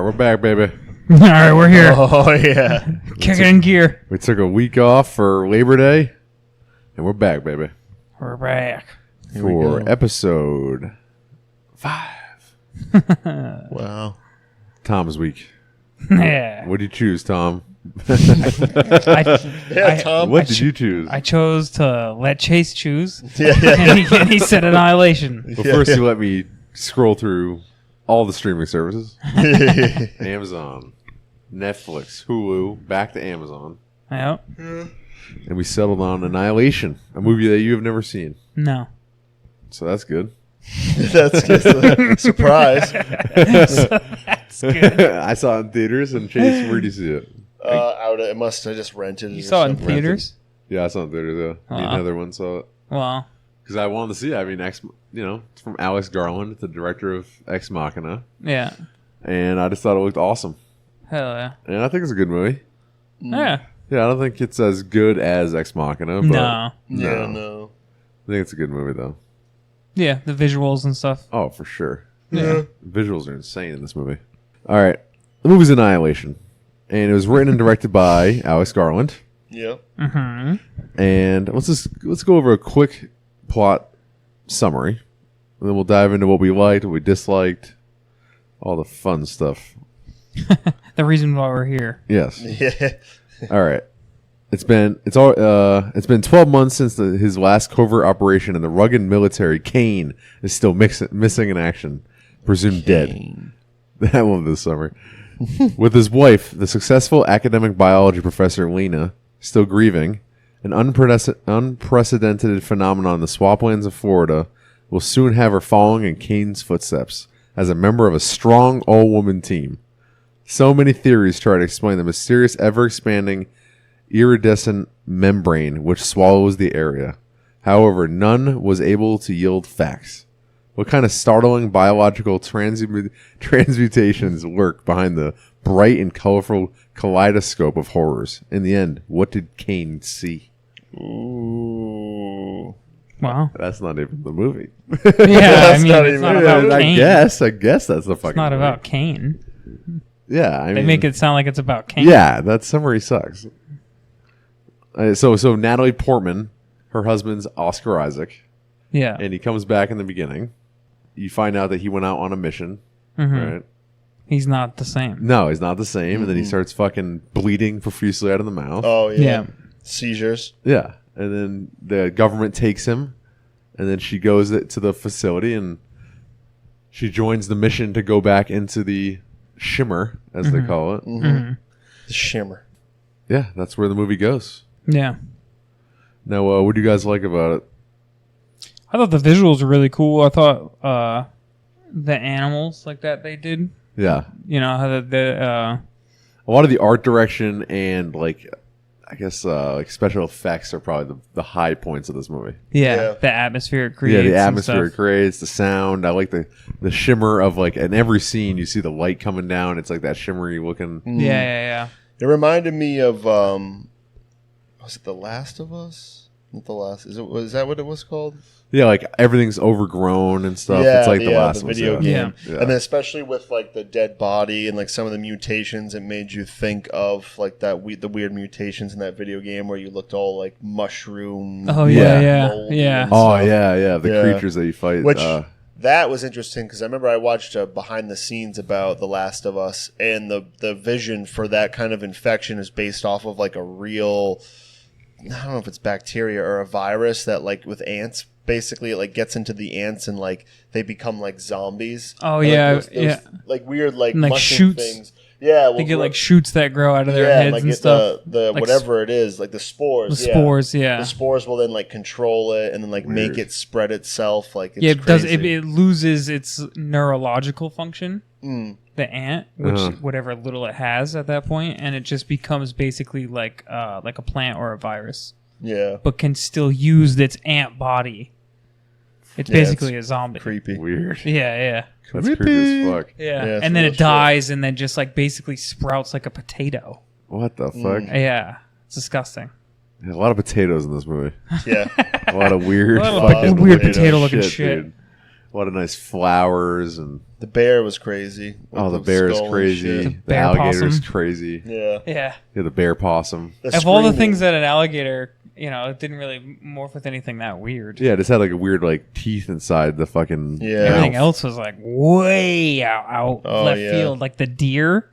we're back, baby. All right, we're here. Oh, yeah. Kicking in gear. We took a week off for Labor Day, and we're back, baby. We're back. For episode 5. Wow. Tom's week. Yeah. What did you choose, Tom? Tom. What did you choose? I chose to let Chase choose, Yeah. and he said Annihilation. Well, first you let me scroll through all the streaming services. Amazon, Netflix, Hulu, back to Amazon. Yep. And we settled on Annihilation, a movie that you have never seen. No. So that's good. That's just a surprise. That's good. I saw it in theaters, and Chase, where did you see it? I must have just rented it. You or saw it in something. theaters? Yeah, I saw it in theaters, yeah. Me and Heather one saw it. Well, Because I wanted to see it. I mean, it's from Alex Garland, the director of Ex Machina. yeah. And I just thought it looked awesome. Hell yeah. And I think it's a good movie. Yeah. Yeah, I don't think it's as good as Ex Machina. But No. Yeah, no. I think it's a good movie, though. Yeah, the visuals and stuff. Oh, for sure. Yeah. The visuals are insane in this movie. All right. The movie's Annihilation. And it was written and directed by Alex Garland. Yeah. Mm-hmm. And let's go over a quick plot summary. And then we'll dive into what we liked, what we disliked, all the fun stuff. The reason why we're here. Yes. Yeah. All right. It's been 12 months since his last covert operation, and the rugged military Kane is still missing in action, presumed dead. I love this summer. With his wife, the successful academic biology professor Lena, still grieving, an unprecedented phenomenon in the swamplands of Florida will soon have her following in Kane's footsteps as a member of a strong all-woman team. So many theories try to explain the mysterious, ever-expanding, iridescent membrane which swallows the area. However, none was able to yield facts. What kind of startling biological transmutations lurk behind the bright and colorful kaleidoscope of horrors? In the end, what did Kane see? Ooh. Wow. That's not even the movie. Yeah, I mean, not it's even- not about I Kane. guess that's the fucking It's not movie. about Kane. Yeah, I They mean, make it sound like it's about Kane. yeah, that summary sucks. So Natalie Portman, her husband's Oscar Isaac, Yeah. and he comes back in the beginning. You find out that he went out on a mission, Mhm. right? He's not the same. No, he's not the same, and then he starts fucking bleeding profusely out of the mouth. Oh, yeah. Yeah. Seizures. Yeah, and then the government takes him, and then she goes to the facility, and she joins the mission to go back into the Shimmer, as they call it. Mm-hmm. The shimmer. Yeah, that's where the movie goes. Yeah. Now, what do you guys like about it? I thought the visuals were really cool. I thought the animals like that they did. Yeah, You know how a lot of the art direction and like special effects are probably the high points of this movie. Yeah. the atmosphere it creates. Yeah, the and atmosphere it stuff. creates, the sound. I like the shimmer of like in every scene you see the light coming down. It's like that shimmery looking. Yeah. It reminded me of, was it The Last of Us? Not The Last. Was that what it was called? Yeah, like everything's overgrown and stuff. Yeah, it's like the last the one. video Yeah. game. And then especially with like the dead body and like some of the mutations, it made you think of like the weird mutations in that video game where you looked all like mushroom. Oh Yeah. yeah. Yeah. Oh stuff. yeah. The Yeah. creatures that you fight. Which that was interesting because I remember I watched behind the scenes about The Last of Us, and the vision for that kind of infection is based off of like a real, I don't know if it's bacteria or a virus that like with ants. Basically, it like gets into the ants and like they become like zombies. Oh, And, yeah, like, yeah. Like weird like, And, like, mushroom shoots. things. Yeah, They get like shoots that grow out of their heads like and get stuff. the Like whatever it is, like the spores. The spores, yeah. The spores will then like control it and then like make it spread itself. Like it's It does. crazy. It loses its neurological function. Mm. The ant, which whatever little it has at that point, and it just becomes basically like a plant or a virus, Yeah, but can still use its ant body. It's Yeah, basically it's a zombie. creepy. weird. Yeah. That's creepy as fuck. Yeah. Yeah, it's And then real it shit. dies and then just like basically sprouts like a potato. What the fuck? Yeah. It's disgusting. Yeah, a lot of potatoes in this movie. Yeah. A lot of weird, A lot of fucking weird potato potato looking shit. dude. A lot of nice flowers and The bear was crazy. the bear is crazy. The bear alligator is possum. crazy. Yeah. Yeah. Yeah, the bear possum. Of all the things that an alligator, it didn't really morph with anything that weird. Yeah, it just had like a weird like teeth inside the fucking. Yeah. Everything mouth. else was like way out left field, like the deer.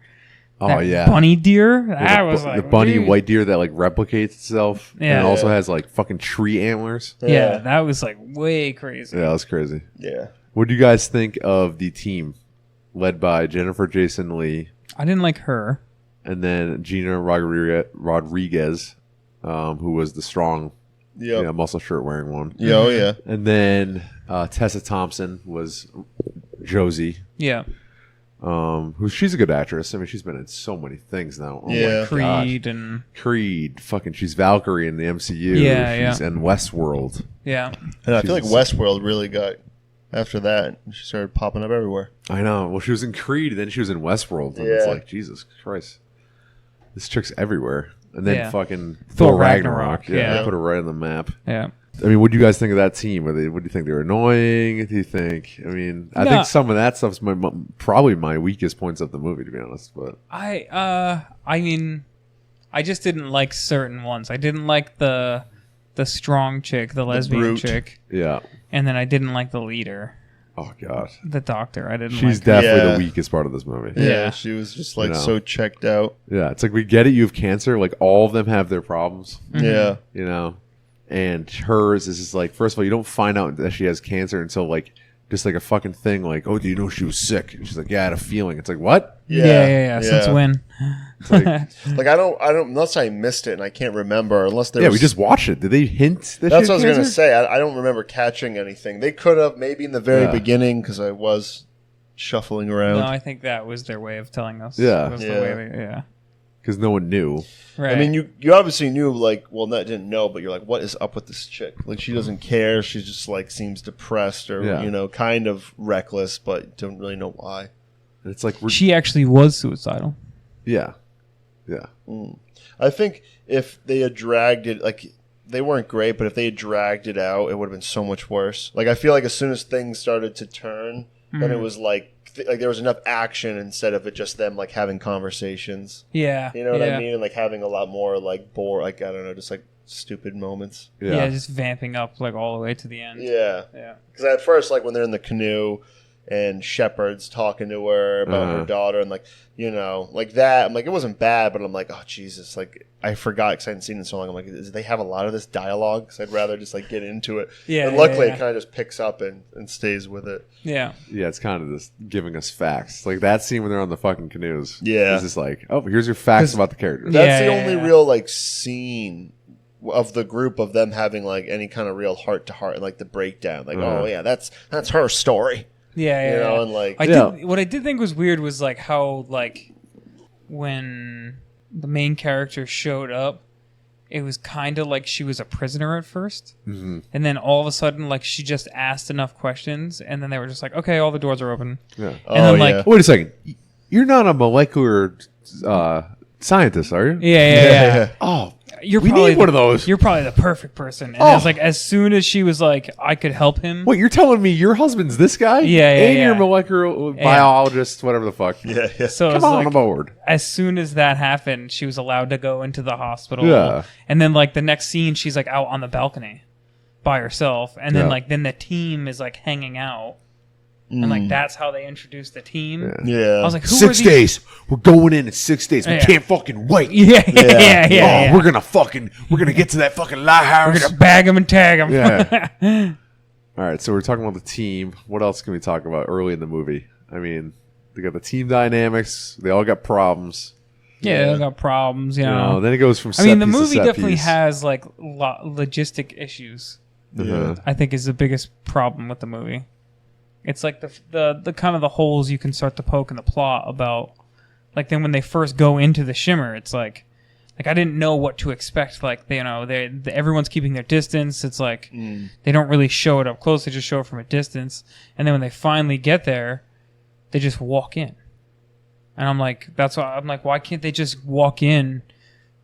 Oh that yeah, bunny deer. Yeah, That was like the bunny weird. white deer that like replicates itself. Yeah. and it also has like fucking tree antlers. Yeah, that was like way crazy. Yeah, that's crazy. Yeah. What do you guys think of the team led by Jennifer Jason Leigh I didn't like her. and then Gina Rodriguez, who was the strong, muscle shirt wearing one. Yeah. Oh yeah. And then Tessa Thompson was Josie. Yeah. She's a good actress. I mean, she's been in so many things now. Oh Yeah. my Creed gosh. and Creed. Fucking, she's Valkyrie in the MCU. Yeah, she's in Westworld. yeah. And I feel like She's- Westworld really got after that. She started popping up everywhere. I know. Well, she was in Creed, and then she was in Westworld. And it's Yeah. like, Jesus Christ. This chick's everywhere. And then Yeah. fucking Thor Thor Ragnarok. Yeah. They put her right on the map. Yeah. I mean, what do you guys think of that team? What do you think they're annoying? Do you think? I mean, I No. think some of that stuff's probably my weakest points of the movie, to be honest. But I mean, I just didn't like certain ones. I didn't like the strong chick, the lesbian brute. chick, yeah. and then I didn't like the leader, Oh god. the doctor. I didn't She's like. definitely Yeah. the weakest part of this movie. Yeah. Yeah. She was just like You know. so checked out. Yeah, it's like we get it. You have cancer. Like all of them have their problems. Yeah. You know, and hers is just like, first of all, you don't find out that she has cancer until like just like a fucking thing. Like, oh, do you know she was sick? And she's like, yeah, I had a feeling. It's like, what? Yeah. Since when? It's like, Like I don't unless I missed it and I can't remember unless there yeah, was, we just watched it. Did they hint that that's she what I was had gonna cancer? say. I don't remember catching anything. They could have maybe in the very Yeah. beginning because I was shuffling around. No, I think that was their way of telling us. Yeah. Was Yeah. The way yeah. Because no one knew. Right. I mean, you obviously knew, like, well, not didn't know, but you're like, what is up with this chick? Like, she doesn't care. She just like seems depressed or Yeah. kind of reckless, but don't really know why. And it's like, she actually was suicidal. yeah. I think if they had dragged it, like, they weren't great, but if they had dragged it out, it would have been so much worse. Like, I feel like as soon as things started to turn, then it was like there was enough action instead of it just them like having conversations. Yeah. You know what yeah. I mean? And like having a lot more like like I don't know, just like stupid moments. Yeah. Just vamping up like all the way to the end. Yeah. Yeah. Because at first, like when they're in the canoe and Shepard's talking to her about her daughter and like, like that, I'm like, it wasn't bad, but I'm like, oh, Jesus. Like, I forgot because I hadn't seen it in so long. I'm like, do they have a lot of this dialogue? Because I'd rather just like get into it. Yeah. And luckily yeah. it kind of just picks up and stays with it. Yeah. Yeah, it's kind of just giving us facts. Like that scene when they're on the fucking canoes. Yeah. It's just like, oh, here's your facts about the characters. Yeah. That's the only real like scene of the group of them having like any kind of real heart to heart and like the breakdown. Like, oh yeah, that's her story. Yeah, You know, yeah. and like What I did think was weird was like how like when the main character showed up, it was kind of like she was a prisoner at first, and then all of a sudden like she just asked enough questions, and then they were just like, okay, all the doors are open, Yeah. and then like yeah. Wait a second. You're not a molecular scientist, are you? yeah. Oh, You're we probably need one of those. You're probably the perfect person. And Oh. it's like as soon as she was like, I could help him. Wait, you're telling me your husband's this guy? Yeah, And yeah. you're a molecular biologist, whatever the fuck. Yeah, yeah. So it Come was on like, aboard. as soon as that happened, she was allowed to go into the hospital. Yeah. And then like the next scene, she's like out on the balcony by herself. And then Yeah. then the team is like hanging out. And like that's how they introduced the team. Yeah. I was like, who are 6 these? days. We're going in 6 days. We Yeah. can't fucking wait. Yeah. We're gonna get to that fucking lighthouse. Just bag them and tag them. Yeah. All right, so we're talking about the team. What else can we talk about early in the movie? I mean, they got the team dynamics. They all got problems. Yeah, they got problems, you You know. know, then it goes from. I mean, the set piece to movie set definitely piece. has like logistic issues. Uh-huh. I think is the biggest problem with the movie. It's like the kind of the holes you can start to poke in the plot about. Like then when they first go into the shimmer, it's like I didn't know what to expect. Like they everyone's keeping their distance. It's like they don't really show it up close. They just show it from a distance. And then when they finally get there, they just walk in. And I'm like, why can't they just walk in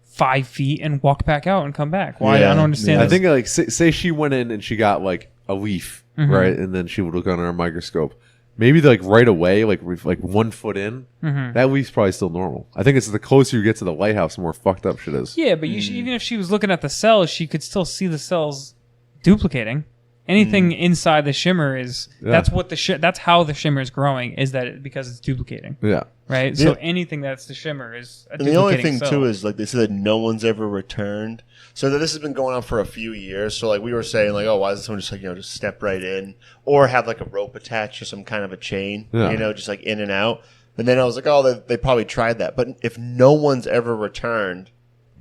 5 feet and walk back out and come back? Why? Yeah. I don't understand. I this. think like say she went in and she got like a leaf, right? And then she would look under a microscope. Maybe like right away, like 1 foot in, that leaf's probably still normal. I think it's the closer you get to the lighthouse, the more fucked up shit is. Yeah, but even if she was looking at the cells, she could still see the cells duplicating. Anything inside the shimmer is that's what that's how the shimmer is growing, is that because it's duplicating. Yeah. Right. So anything that's the shimmer is a and the only thing cell. too is like they said that no one's ever returned. So that this has been going on for a few years. So like we were saying, like, oh, why doesn't someone just like just step right in or have like a rope attached or some kind of a chain, just like in and out. And then I was like, oh, they probably tried that. But if no one's ever returned,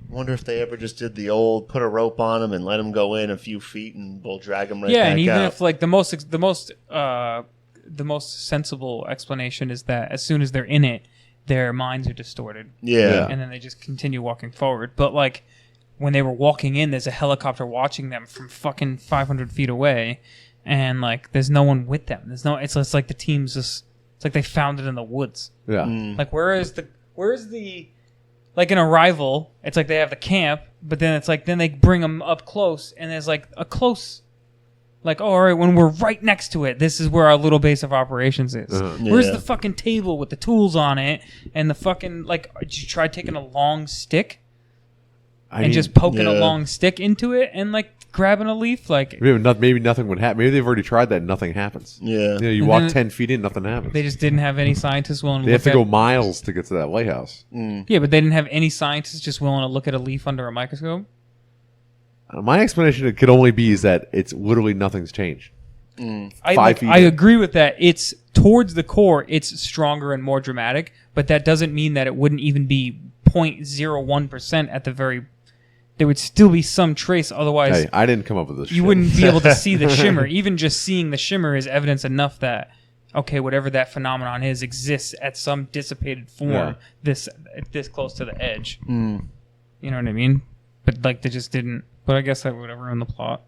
I wonder if they ever just did the old put a rope on them and let them go in a few feet and we'll drag them right back out. Yeah, and even if like the most sensible explanation is that as soon as they're in it, their minds are distorted. Yeah. And then they just continue walking forward. But like when they were walking in, there's a helicopter watching them from fucking 500 feet away, and like there's no one with them. It's like the team's just, it's like they found it in the woods. Yeah. Like where is the like in Arrival, it's like they have the camp, but then it's like then they bring them up close, and there's like a close, like, oh, all right, when we're right next to it, this is where our little base of operations is. Where's the fucking table with the tools on it and the fucking, like, did you try taking a long stick and just poking a long stick into it and like grabbing a leaf? Like maybe nothing would happen. Maybe they've already tried that and nothing happens. Yeah. You walk 10 feet in, nothing happens. They just didn't have any scientists willing to They have to go miles to get to that lighthouse. Yeah, but they didn't have any scientists just willing to look at a leaf under a microscope? My explanation could only be is that it's literally nothing's changed. I agree with that. It's towards the core, it's stronger and more dramatic, but that doesn't mean that it wouldn't even be 0.01% at the very. There would still be some trace, otherwise. Hey, I didn't come up with this. You wouldn't be able to see the shimmer. Even just seeing the shimmer is evidence enough that whatever that phenomenon is exists at some dissipated form. This close to the edge. You know what I mean? But like they just didn't. But I guess that would have ruined the plot.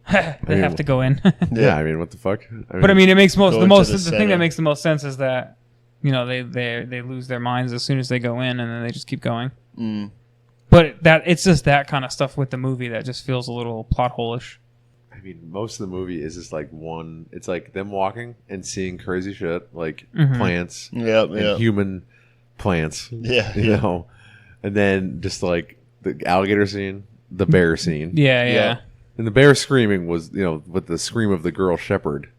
They have to go in. Yeah, I mean, what the fuck? But I mean, it makes the thing that makes the most sense is that they lose their minds as soon as they go in, and then they just keep going. But it's just that kind of stuff with the movie that just feels a little plot hole-ish. I mean, most of the movie is just like it's like them walking and seeing crazy shit, like plants and human plants. Yeah. You know, and then just like the alligator scene, the bear scene. Yeah. And the bear screaming was, with the scream of the girl shepherd.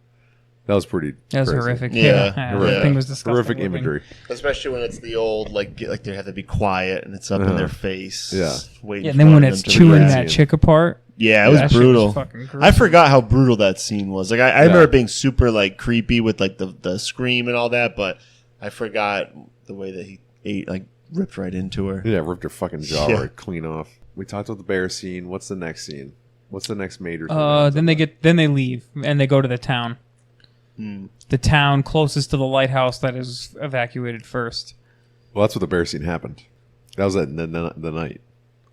That was pretty crazy. Horrific. Yeah. Everything was disgusting. Horrific imagery. Especially when it's the old, like they have to be quiet and it's up in their face. Yeah. And then when it's chewing that chick apart. Yeah, it was brutal. I forgot how brutal that scene was. Like I remember it being super like creepy with like the scream and all that, but I forgot the way that he ate, like ripped right into her. Yeah, ripped her fucking jaw right clean off. We talked about the bear scene. What's the next scene? What's the next major scene? Then they leave and they go to the town. The town closest to the lighthouse that is evacuated first. Well, that's what the bear scene happened. That was at the night.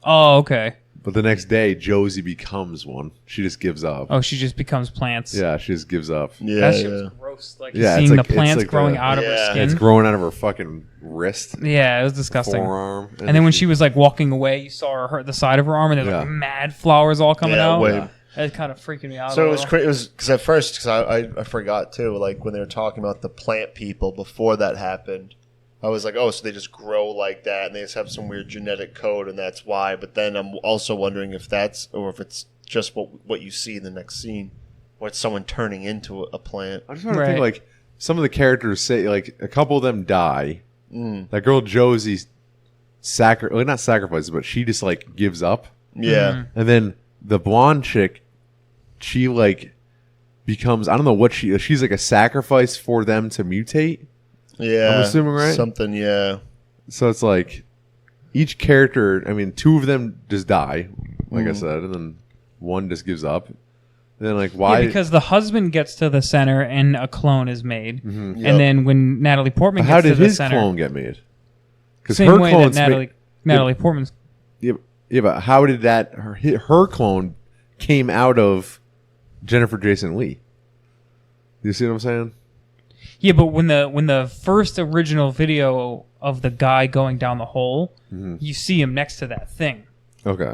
Oh, okay. But the next day, Josie becomes one. She just gives up. Oh, she just becomes plants. Yeah, she just gives up. Yeah, that shit was gross. Like seeing the plants growing out of her skin. It's growing out of her fucking wrist. Yeah, it was disgusting. Forearm. And then when she was like walking away, you saw her the side of her arm, and there was like mad flowers all coming out. That was kind of freaking me out. So it was crazy. It was because at first, I forgot too. Like when they were talking about the plant people before that happened, I was like, oh, so they just grow like that, and they just have some weird genetic code, and that's why. But then I'm also wondering if if it's just what you see in the next scene, or it's someone turning into a plant. I just want to think like some of the characters say like a couple of them die. That girl Josie not sacrifices, but she just like gives up. Yeah, and then the blonde chick, she like becomes I don't know what she's like a sacrifice for them to mutate. Yeah, I'm assuming, right? Something, yeah. So it's like each character. I mean, two of them just die, like I said, and then one just gives up. And then, like, why? Yeah, because the husband gets to the center and a clone is made, and then when Natalie Portman gets to the center, how did his clone get made? Because same way that Natalie Portman's. Yeah, but how did that her clone came out of Jennifer Jason Leigh? You see what I'm saying? Yeah, but when the first original video of the guy going down the hole, you see him next to that thing. Okay.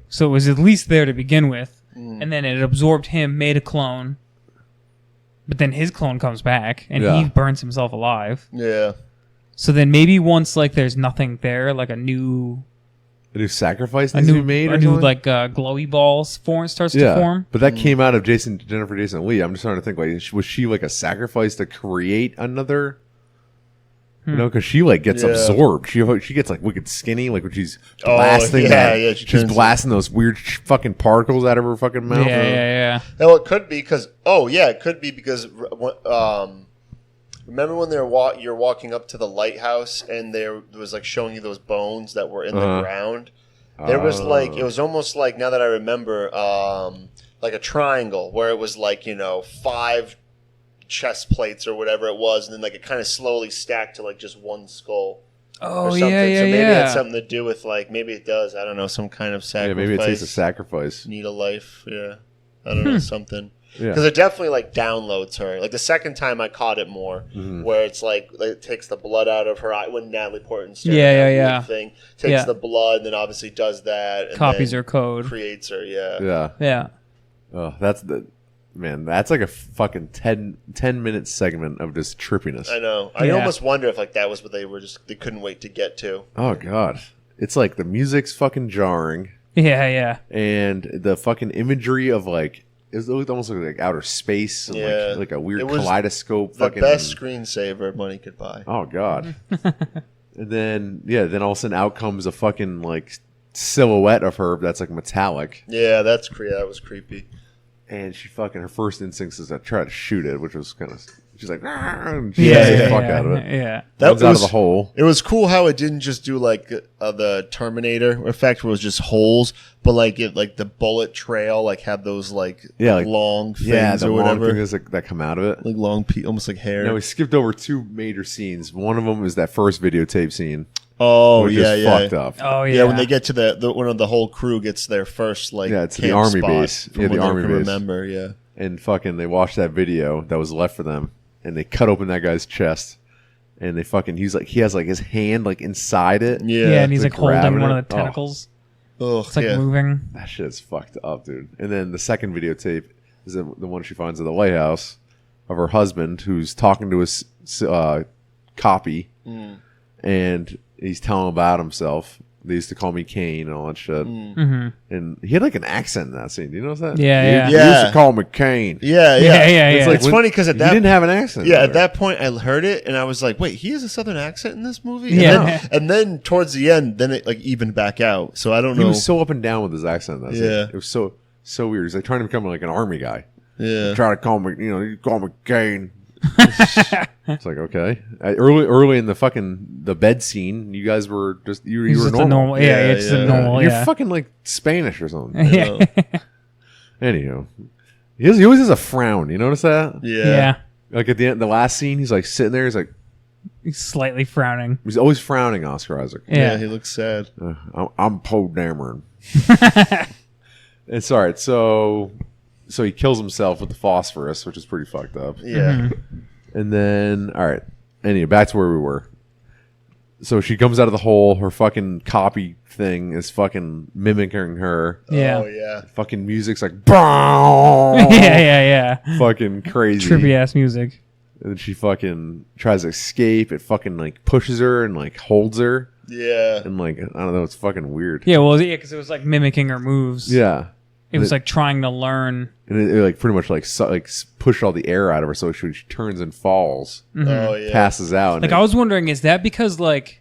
So it was at least there to begin with. and then it absorbed him, made a clone. But then his clone comes back, and Yeah. he burns himself alive. Yeah. So then maybe once like there's nothing there, like a new sacrifice needs to be made, or something? like glowy balls starts to form. But that came out of Jennifer Jason Leigh. I'm just trying to think, like, was she like a sacrifice to create another? You know, because she like gets absorbed. She gets like wicked skinny, like when she's blasting she's blasting those weird fucking particles out of her fucking mouth. Yeah. Well, it could be because it could be because remember when you're walking up to the lighthouse and there was like showing you those bones that were in the ground. There was like, it was almost like, now that I remember, like a triangle where it was like, 5 chest plates or whatever it was, and then like it kind of slowly stacked to like just one skull. Oh, or something. yeah. So maybe it had something to do with like, maybe it does, I don't know, some kind of sacrifice. Yeah, maybe it takes a sacrifice. Need a life, yeah. I don't know, something. Yeah. Because it definitely like downloads her. Like the second time I caught it more, where it's like it takes the blood out of her eye when Natalie Portman staring at that thing, takes the blood, and then obviously does that. And copies then her code. creates her, Yeah. Oh, that's like a fucking 10-minute segment of just trippiness. I know. I almost wonder if like that was what they couldn't wait to get to. Oh god, it's like the music's fucking jarring. Yeah. And the fucking imagery of like. It looked almost like outer space, and like a weird kaleidoscope. The fucking best screensaver money could buy. Oh god! And then all of a sudden out comes a fucking like silhouette of her that's like metallic. Yeah, that was creepy. And her first instinct is to try to shoot it, which was kind of. She's like, and she shoots the fuck out of it. Yeah, that comes out of the hole. It was cool how it didn't just do like the Terminator effect, where it was just holes, but like the bullet trail like had those like long things the or whatever long things that come out of it, like long almost like hair. No, we skipped over 2 major scenes. One of them is that first videotape scene. Oh which is fucked up. Oh yeah, yeah. When they get to the whole crew gets their first like it's camp the army spot base. from Yeah, the what they army can base. Remember, yeah. And fucking they watched that video that was left for them, and they cut open that guy's chest, and he has like his hand like inside it. Yeah, and he's like holding grabbing one it. of the tentacles. Oh, It's like moving. That shit is fucked up, dude. And then the second videotape is the one she finds at the lighthouse of her husband, who's talking to his copy, and he's telling about himself. They used to call me Kane and all that shit. Mm-hmm. And he had like an accent in that scene. Do you notice that? Yeah. He used to call me Kane. Yeah. It's It's funny because at that he didn't have an accent. Yeah, at that point I heard it and I was like, "Wait, he has a southern accent in this movie?" And Yeah. and then towards the end, then it like evened back out. So I don't know. He was so up and down with his accent. In that scene. Yeah. It was so weird. He's like trying to become like an army guy. Yeah. Try to call me, you call me Kane. It's like, okay. Early in the bed scene, you guys were just you were just normal. It's just a normal. You're Yeah. fucking like Spanish or something. Yeah. Anywho, he always has a frown. You notice that? Yeah. Like at the end, the last scene, he's like sitting there. He's like, He's slightly frowning. he's always frowning. Oscar Isaac. Yeah. He looks sad. I'm Poe Dameron. It's all right. So he kills himself with the phosphorus, which is pretty fucked up. Yeah. And then, all right. Anyway, back to where we were. So she comes out of the hole. Her fucking copy thing is fucking mimicking her. Yeah. Oh yeah. Fucking music's like, boom. Yeah. Fucking crazy. Trippy ass music. And then she fucking tries to escape. It fucking like pushes her and like holds her. Yeah. And like, I don't know. It's fucking weird. Yeah, well, because it was like mimicking her moves. Yeah. It was like trying to learn. And it like pretty much like pushed all the air out of her, so she turns and falls, Oh yeah. passes out. Like I was wondering, is that because like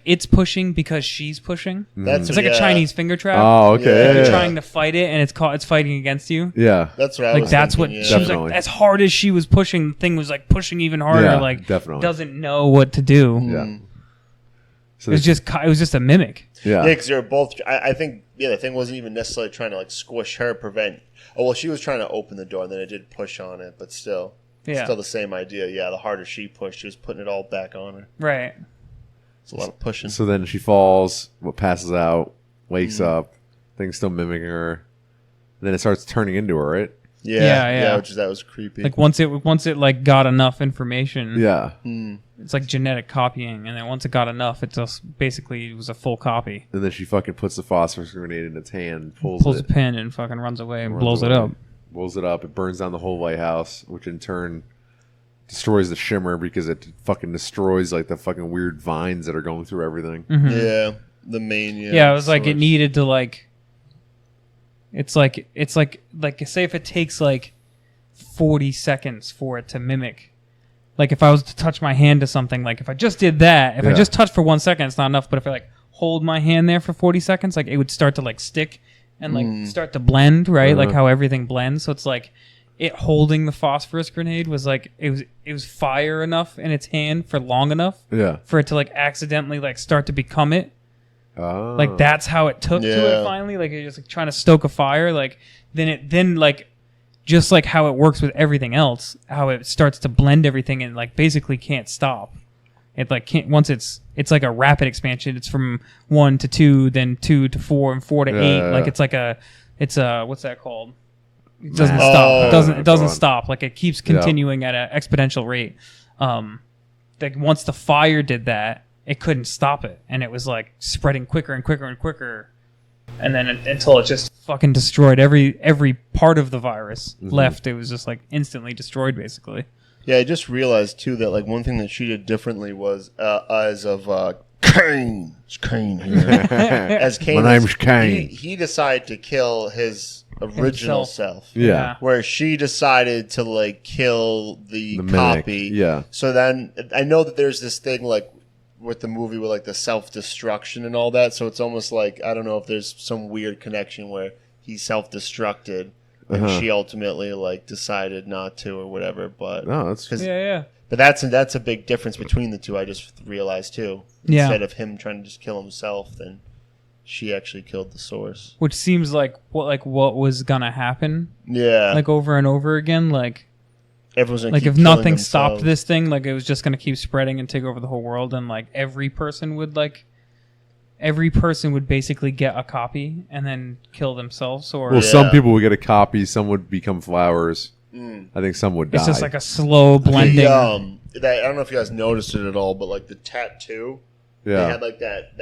it's pushing because she's pushing? That's It's like a Chinese finger trap. Oh, okay. You're Yeah. trying to fight it, and it's fighting against you. Yeah. That's what I Like was that's thinking, what yeah. she was Definitely. like. As hard as she was pushing, the thing was like pushing even harder. Yeah, like definitely. doesn't know what to do. Yeah. So It was just a mimic. yeah. Yeah, because you're both. I think the thing wasn't even necessarily trying to like squish her, prevent. Oh well, she was trying to open the door, and then it did push on it, but still, still the same idea. Yeah, the harder she pushed, she was putting it all back on her. Right. It's a lot of pushing. So then she falls, passes out, wakes up, things still mimicking her. Then it starts turning into her, right? Yeah. That was creepy. Like once it like got enough information, Yeah. it's like genetic copying, and then once it got enough, it just basically was a full copy. And then she fucking puts the phosphorus grenade in its hand, pulls a it, pin, and fucking runs away and runs blows it away, up. Blows it up. It burns down the whole lighthouse, which in turn destroys the shimmer because it fucking destroys like the fucking weird vines that are going through everything. Mm-hmm. Yeah, the main. Yeah, it was like it needed to like. It's like say if it takes like 40 seconds for it to mimic. Like if I was to touch my hand to something, like if I just did that, if I just touched for 1 second, it's not enough. But if I like hold my hand there for 40 seconds, like it would start to like stick and like start to blend, right? Like how everything blends. So it's like it holding the phosphorus grenade was like it was fire enough in its hand for long enough for it to like accidentally like start to become it. Oh. Like that's how it took to it finally. Like you're just like trying to stoke a fire. Like then like just like how it works with everything else, how it starts to blend everything and like basically can't stop. It like can't once it's like a rapid expansion. It's from 1 to 2, then 2 to 4, and 4 to 8. Like it's a what's that called? It doesn't stop. It doesn't stop. Like it keeps continuing at an exponential rate. Like once the fire did that, it couldn't stop it, and it was like spreading quicker and quicker and quicker, and then until it just fucking destroyed every part of the virus left. It was just like instantly destroyed, basically. Yeah, I just realized too that like one thing that she did differently was as of Kane. It's Kane here. As Kane, my name's Kane. He decided to kill his original self. Yeah. Where she decided to like kill the copy. Yeah. So then I know that there's this thing like with the movie with like the self-destruction and all that. So it's almost like, I don't know if there's some weird connection where he self-destructed and she ultimately like decided not to or whatever. But no, that's But that's a big difference between the two. I just realized too. Instead of him trying to just kill himself, then she actually killed the source. Which seems like what was gonna happen. Yeah. Like over and over again. Like everyone's gonna like keep if nothing themselves. stopped this thing, like it was just gonna keep spreading and take over the whole world, and like every person would basically get a copy and then kill themselves. Or well, some people would get a copy, some would become flowers. I think some would die. It's just like a slow blending. I don't know if you guys noticed it at all, but like the tattoo, they had like that.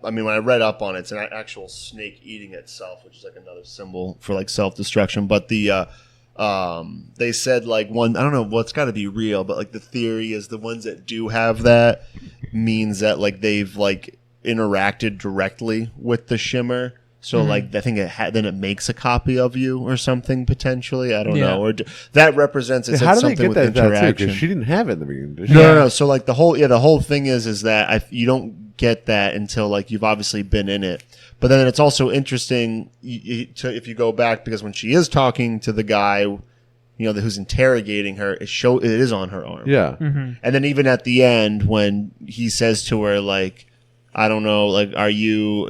I mean, when I read up on it, it's an actual snake eating itself, which is like another symbol for like self-destruction. But they said like one, I don't know what's got to be real, but like the theory is the ones that do have that means that like they've like interacted directly with the shimmer. So like I think then it makes a copy of you or something potentially. I don't know. Or that represents it. How did something they get with that interaction. Because she didn't have it in the beginning. Did she? No. So like the whole thing is that you don't get that until like you've obviously been in it. But then it's also interesting if you go back, because when she is talking to the guy, who's interrogating her, it is on her arm. Yeah. Mm-hmm. And then even at the end when he says to her like, I don't know, like,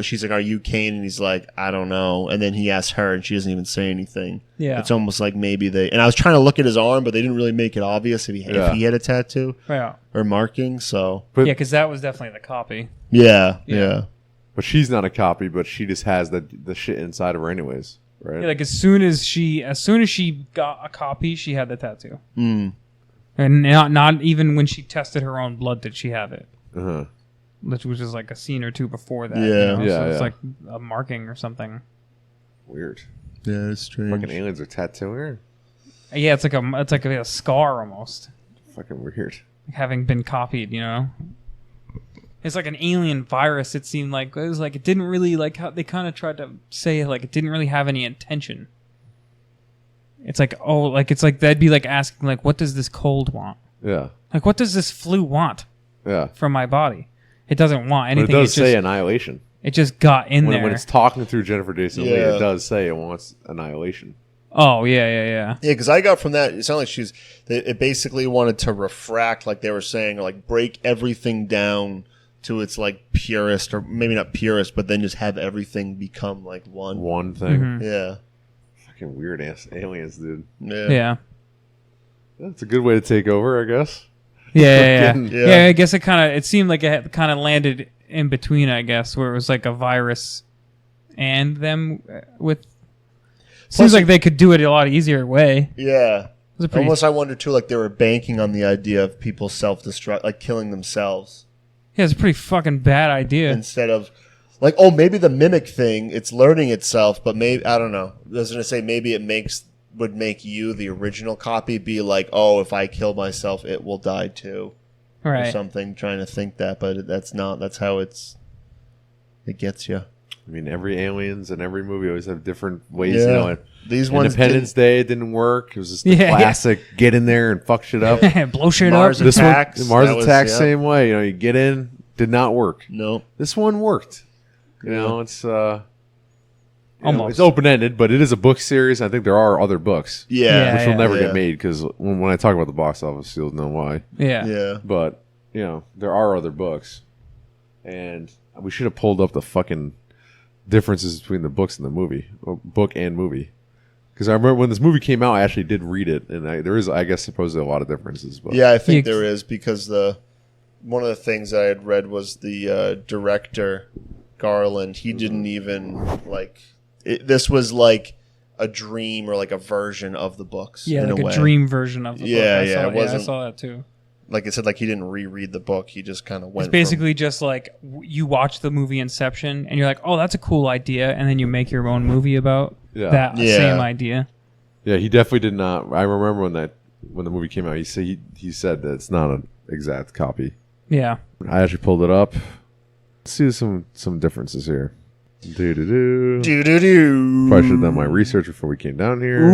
she's like, are you Kane? And he's like, I don't know. And then he asks her and she doesn't even say anything. Yeah. It's almost like maybe and I was trying to look at his arm, but they didn't really make it obvious if he had a tattoo or marking. So, because that was definitely the copy. Yeah. But she's not a copy, but she just has the shit inside of her anyways, right? Yeah, like as soon as she got a copy, she had the tattoo. And not even when she tested her own blood did she have it. Which was just like a scene or two before that. So it's like a marking or something. Weird. Yeah, it's strange. Fucking aliens are tattooing her. Yeah, it's like a scar almost. Fucking weird. Having been copied, It's like an alien virus. It seemed like it was like it didn't really like how they kind of tried to say like it didn't really have any intention. It's like it's like that'd be like asking like what does this cold want? Yeah. Like what does this flu want? Yeah. From my body. It doesn't want anything. But it does say annihilation. It just got in there. When it's talking through Jennifer Jason Leigh, it does say it wants annihilation. Oh, yeah. Yeah, because I got from that, it sounded like it basically wanted to refract, like they were saying, or like break everything down to its like purest, or maybe not purest, but then just have everything become like one thing. Mm-hmm. Yeah. Fucking weird ass aliens, dude. Yeah. That's a good way to take over, I guess. Yeah. I guess it seemed like it kind of landed in between, I guess, where it was like a virus and them with. Seems like they could do it a lot easier way. Yeah. It was a pretty, Almost, I wonder too, like they were banking on the idea of people self-destruct, like killing themselves, yeah, it's a pretty fucking bad idea. instead of, like, oh, maybe the mimic thing, it's learning itself, but maybe, I don't know. I was gonna say maybe it would make you, the original copy, be like, oh, if I kill myself, it will die too, or Right. something. Trying to think that, but that's not. That's how it gets you. I mean, every aliens and every movie always have different ways. Yeah. You know, These ones Independence Day, it didn't work. It was just the Yeah, yeah. classic get in there and fuck shit up. Blow shit Mars up. This Attacks, one, Mars that was- Attacks, yeah. same way. You know, you get in, did not work. No. This one worked. You know, it's Almost. it's open ended, but it is a book series. I think there are other books, Yeah. which will never yeah. get made because when I talk about the box office, you'll know why. Yeah. Yeah. But you know, there are other books, and we should have pulled up the fucking differences between the books and the movie, or book and movie. Because I remember when this movie came out, I actually did read it, and there is, I guess, supposedly a lot of differences. But Yeah, I think Yeah. there is, because one of the things I had read was the director Garland. He didn't even this was like a dream or like a version of the books. Yeah, in like a a way. dream version of the book. Yeah, I yeah, saw, it wasn't- I saw that too. Like I said, like he didn't reread the book. He just kind of went. It's basically just like you watch the movie Inception and you're like, oh, that's a cool idea, and then you make your own movie about that Yeah. same idea. yeah, he definitely did not. I remember when the movie came out, he said that it's not an exact copy. Yeah. I actually pulled it up. Let's see some differences here. Do. Do. Probably should have done my research before we came down here.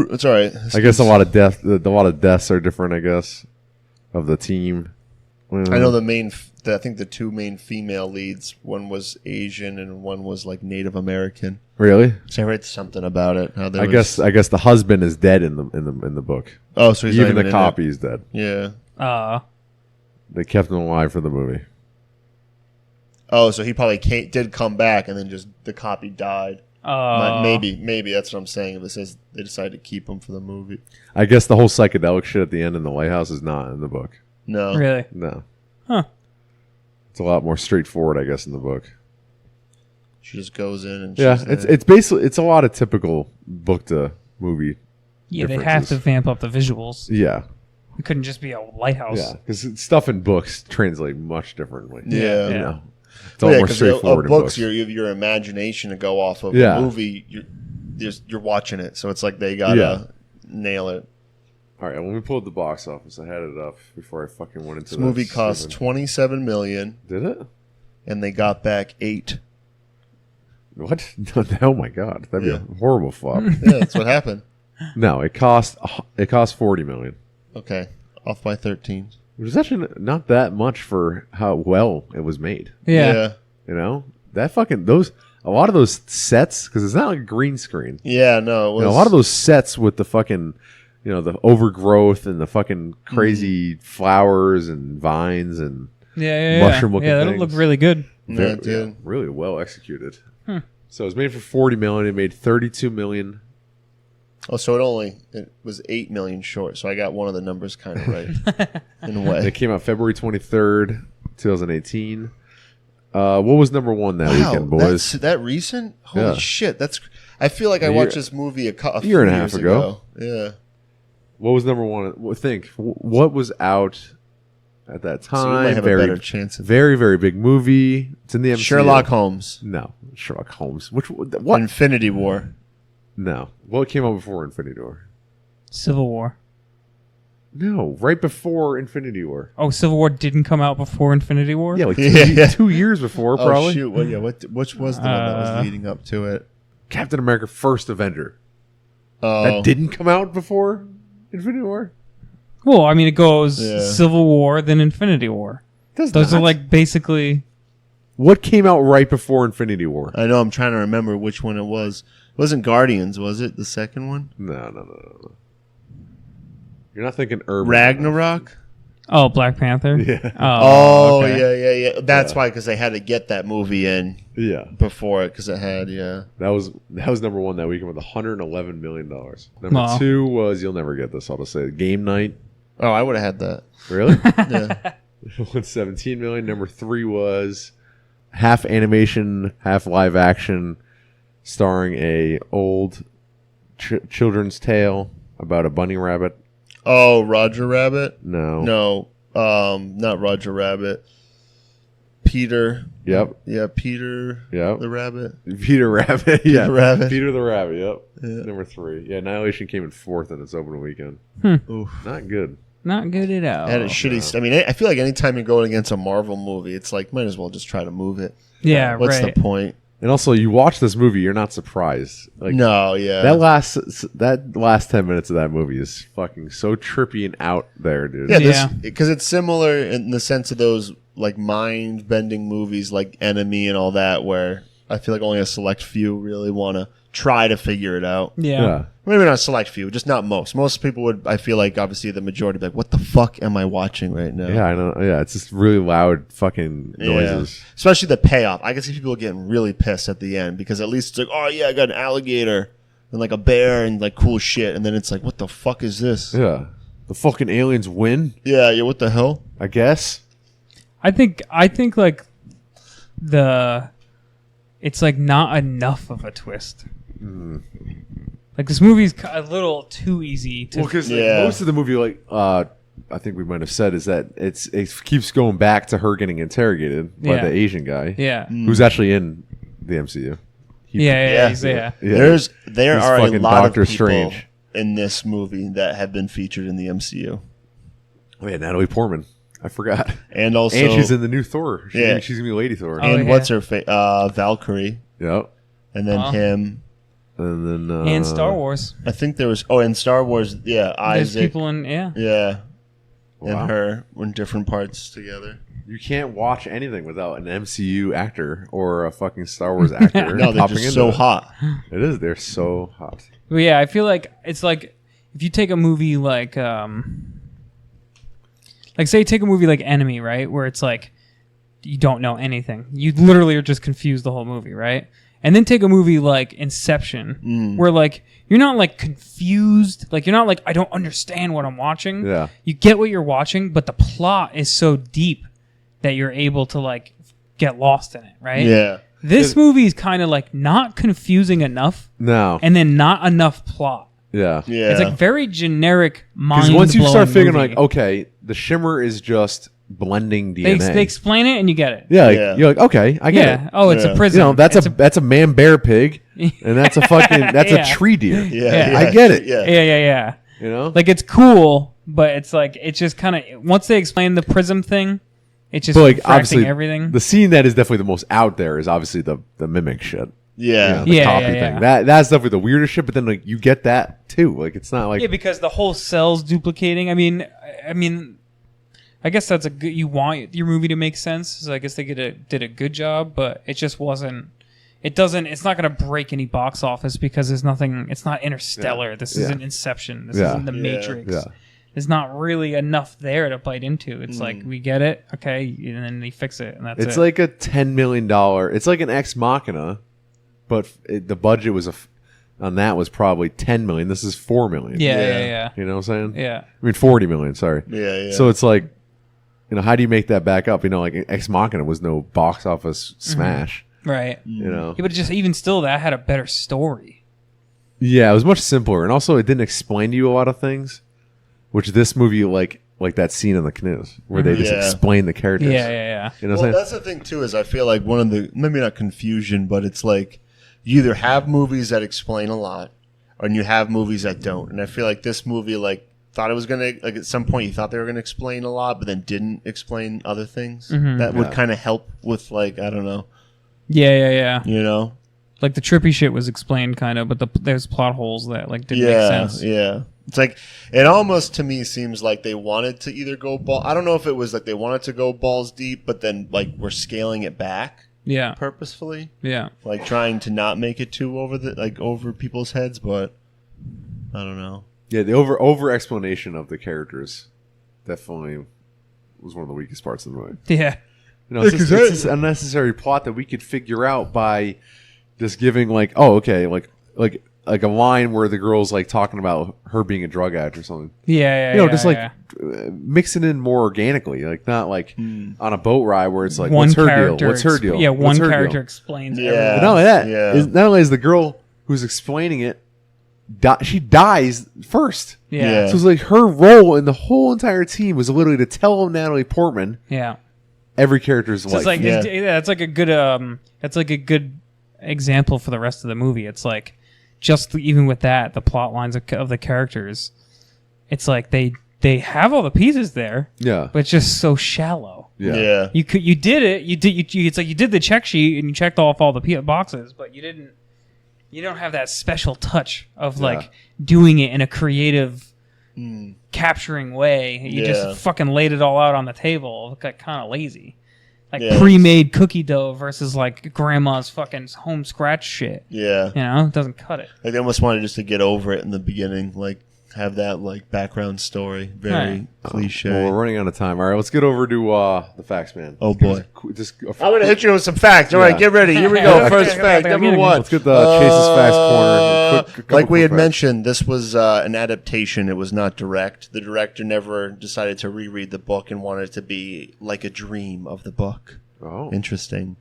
That's all right. I guess a lot of deaths are different. I guess of the team. I know I think the two main female leads. One was Asian and one was like Native American. Really. So I read something about it. How there I was- guess the husband is dead in the book. Oh, so he's Even not the in copy is dead. it. Yeah. They kept him alive for the movie. Oh, so he probably did come back, and then just the copy died. Maybe that's what I'm saying. If it says they decided to keep him for the movie, I guess the whole psychedelic shit at the end in the lighthouse is not in the book. no, Really? No. Huh. It's a lot more straightforward, I guess, in the book. she just goes in and Yeah, she's it's basically a lot of typical book to movie. Yeah, they have differences. to vamp up the visuals. Yeah, It couldn't just be a lighthouse. yeah, because stuff in books translate much differently. Yeah. You Yeah. know, it's all more 'cause straightforward in books. books. You have your imagination to go off of. Yeah. A movie, you're watching it, so it's like they gotta nail it. All right, when we pulled the box office, I had it up before I fucking went into This movie that cost stupid- $27 million, Did it? and they got back $8. What? Oh my god, that'd be Yeah. a horrible flop. Yeah, that's what happened. No, it cost $40 million, Okay, off by 13. which is actually not that much for how well it was made. Yeah. You know, that fucking a lot of those sets, because it's not like a green screen. Yeah, no, it was You know, a lot of those sets with the fucking, you know, the overgrowth and the fucking crazy flowers and vines and Yeah. Mushroom-looking Yeah, that'll things. look really good. Yeah, it did. really well executed. So it was made for $40 million. It made $32 million. Oh, so it was 8 million short. So I got one of the numbers kind of right in a way. It came out February 23rd, 2018. What was number one that weekend, boys? that recent? Holy Yeah. shit! I feel like I A watched year- this movie a year and a few half years ago. Yeah. What was number one? What was out at that So you time? might have a better chance. Very, very big movie. It's in the MCU. Sherlock Holmes, No, Sherlock Holmes. What? Infinity War. No. What came out before Infinity War? Civil War. No, right before Infinity War. Oh, Civil War didn't come out before Infinity War? Yeah, like Yeah. 2 years before, probably. Oh shoot! Well, yeah. Which was the one that was leading up to it? Captain America: First Avenger. Oh, That didn't come out before Infinity War. Well, I mean, it goes Yeah. Civil War, then Infinity War. Does Those not. are like basically. What came out right before Infinity War? I know. I'm trying to remember which one it was. It wasn't Guardians, was it? The second one? No. You're not thinking urban. Ragnarok. Oh, Black Panther? Yeah. Oh, Oh, okay. yeah. That's why, because they had to get that movie in Yeah. before it, because it had, yeah. That was number one that weekend with $111 million. Number Wow. two was, you'll never get this, I'll just say, Game Night. Oh, I would have had that. Really? Yeah. $17 million. Number three was half animation, half live action, starring a old children's tale about a bunny rabbit. Oh, Roger Rabbit? No. Not Roger Rabbit. Peter. Yep. Yeah, Peter. Yep. The Rabbit. Peter Rabbit. Yeah. Rabbit. Peter the Rabbit. Yep. Yeah. Number 3. Yeah. Annihilation came in 4th in its opening weekend. Oof. Not good. Not good at all. And it's shitty. I mean, I feel like anytime you're going against a Marvel movie, it's like, might as well just try to move it. Yeah, What's right. the point? And also, you watch this movie, you're not surprised. Like No, yeah. that last 10 minutes of that movie is fucking so trippy and out there, dude. Yeah, Yeah. because it's similar in the sense of those like mind-bending movies like Enemy and all that, where I feel like only a select few really want to try to figure it out. Yeah. Maybe not a select few, just not most. Most people would, I feel like, obviously the majority, be like, what the fuck am I watching right now? Yeah, I know. Yeah, it's just really loud fucking noises. Especially the payoff. I can see people getting really pissed at the end because at least it's like, oh yeah, I got an alligator and like a bear and like cool shit, and then it's like, what the fuck is this? Yeah. The fucking aliens win, Yeah, what the hell? I guess. I think like it's like not enough of a twist. Like this movie's a little too easy to. Well, because Yeah. most of the movie, like, I think we might have said, is that it keeps going back to her getting interrogated by Yeah. the Asian guy, yeah. who's actually in the MCU. Yeah, Yeah. yeah. There He's are a fucking lot Doctor of people Strange. in this movie that have been featured in the MCU, Oh, yeah, Natalie Portman. I forgot. and also And she's in the new Thor. Yeah. She's gonna be Lady Thor. Oh, and yeah. what's her face? Valkyrie, Yep. and then Oh. him. And then And Star Wars. I think there was in Star Wars. Yeah, There's Isaac. people in Yeah, Wow. and her were in different parts together. You can't watch anything without an MCU actor or a fucking Star Wars actor. No, they're popping just into so it. hot. It is. They're so hot. But yeah, I feel like it's like if you take a movie like say you take a movie like Enemy, right, where it's like you don't know anything, you literally are just confused the whole movie, right? And then take a movie like Inception, where like you're not like confused, like you're not like I don't understand what I'm watching. Yeah. You get what you're watching, but the plot is so deep that you're able to like get lost in it, right? Yeah, This movie is kind of like not confusing enough, No. and then not enough plot. Yeah. yeah. It's like very generic mind. Because once you start figuring, movie. like, okay, the shimmer is just blending DNA. they explain it and you get it. yeah, like, Yeah. you're like, okay, I get Yeah. it. Oh, it's Yeah. a prison. You know, that's It's that's a man bear pig, and that's a fucking that's Yeah. a tree deer. yeah, I get it. Yeah, yeah. You know, Like it's cool, but it's like it's just kind of once they explain the prism thing, it's just but like refracting obviously everything. the scene that is definitely the most out there is obviously the mimic shit. yeah. The Yeah, copy yeah, thing. yeah. That's definitely the weirdest shit. But then like you get that too. Like it's not like Yeah, because the whole cell's duplicating. I mean, I guess that's a good. You want your movie to make sense, so I guess they did a good job. But it just wasn't. It doesn't. It's not going to break any box office because there's nothing. It's not Interstellar. This isn't Inception. This Yeah. isn't The Yeah. Matrix. Yeah. There's not really enough there to bite into. It's like we get it, okay, and then they fix it, and that's it's it. like a $10 million. It's like an Ex Machina, but the budget was on that was probably 10 million. This is 4 million. yeah. You know what I'm saying? Yeah. I mean 40 million. Sorry. Yeah. So it's like, you know, how do you make that back up? You know, like Ex Machina was no box office smash. Right. You know. Yeah, but just even still, that had a better story. Yeah, it was much simpler, and also it didn't explain to you a lot of things, which this movie like that scene in the canoes where they just Yeah. explain the characters. Yeah. You know what Well, I'm saying? that's the thing too. Is I feel like one of the maybe not confusion, but it's like you either have movies that explain a lot, or you have movies that don't. And I feel like this movie, like, thought it was gonna like at some point you thought they were gonna explain a lot, but then didn't explain other things that would Yeah. kind of help with like I don't know, Yeah. you know. Like the trippy shit was explained kind of, but there's plot holes that like didn't make sense. Yeah. It's like it almost to me seems like they wanted to either go ball. I don't know if it was like they wanted to go balls deep, but then like we're scaling it back Yeah. purposefully, Yeah. like trying to not make it too over people's heads. But I don't know. Yeah, the over explanation of the characters definitely was one of the weakest parts of the movie. Yeah. You know, it's just this unnecessary plot that we could figure out by just giving like, oh, okay, like like a line where the girl's like talking about her being a drug addict or something. Yeah, You know, just like mix it in more organically, like not like on a boat ride where it's like, one what's her deal? character What's her deal? Yeah, What's one her character deal? explains Yeah. everything. But not only that, Yeah. not only is the girl who's explaining it, she dies first. Yeah. So it's like her role in the whole entire team was literally to tell Natalie Portman Yeah. every character's So life. it's like Yeah. that's like a good that's like a good example for the rest of the movie. It's like just even with that, the plot lines of the characters, it's like they have all the pieces there, yeah. but it's just so shallow. Yeah. You did it. It's like you did the check sheet and you checked off all the boxes, but you didn't. You don't have that special touch of like doing it in a creative, capturing way. You just fucking laid it all out on the table. It got kind of lazy. Like pre-made cookie dough versus like grandma's fucking home scratch shit. Yeah. You know, it doesn't cut it. Like they almost wanted just to get over it in the beginning, like have that like background story. Very cliche. Well, we're running out of time. All right, let's get over to the facts, man. Oh, boy. I'm I'm gonna hit you with some facts. All right, get ready. Here we go. First fact, number one. Let's get the Chase's Facts corner. Like we had facts. mentioned, this was an adaptation. It was not direct. The director never decided to reread the book and wanted it to be like a dream of the book. Oh. Interesting.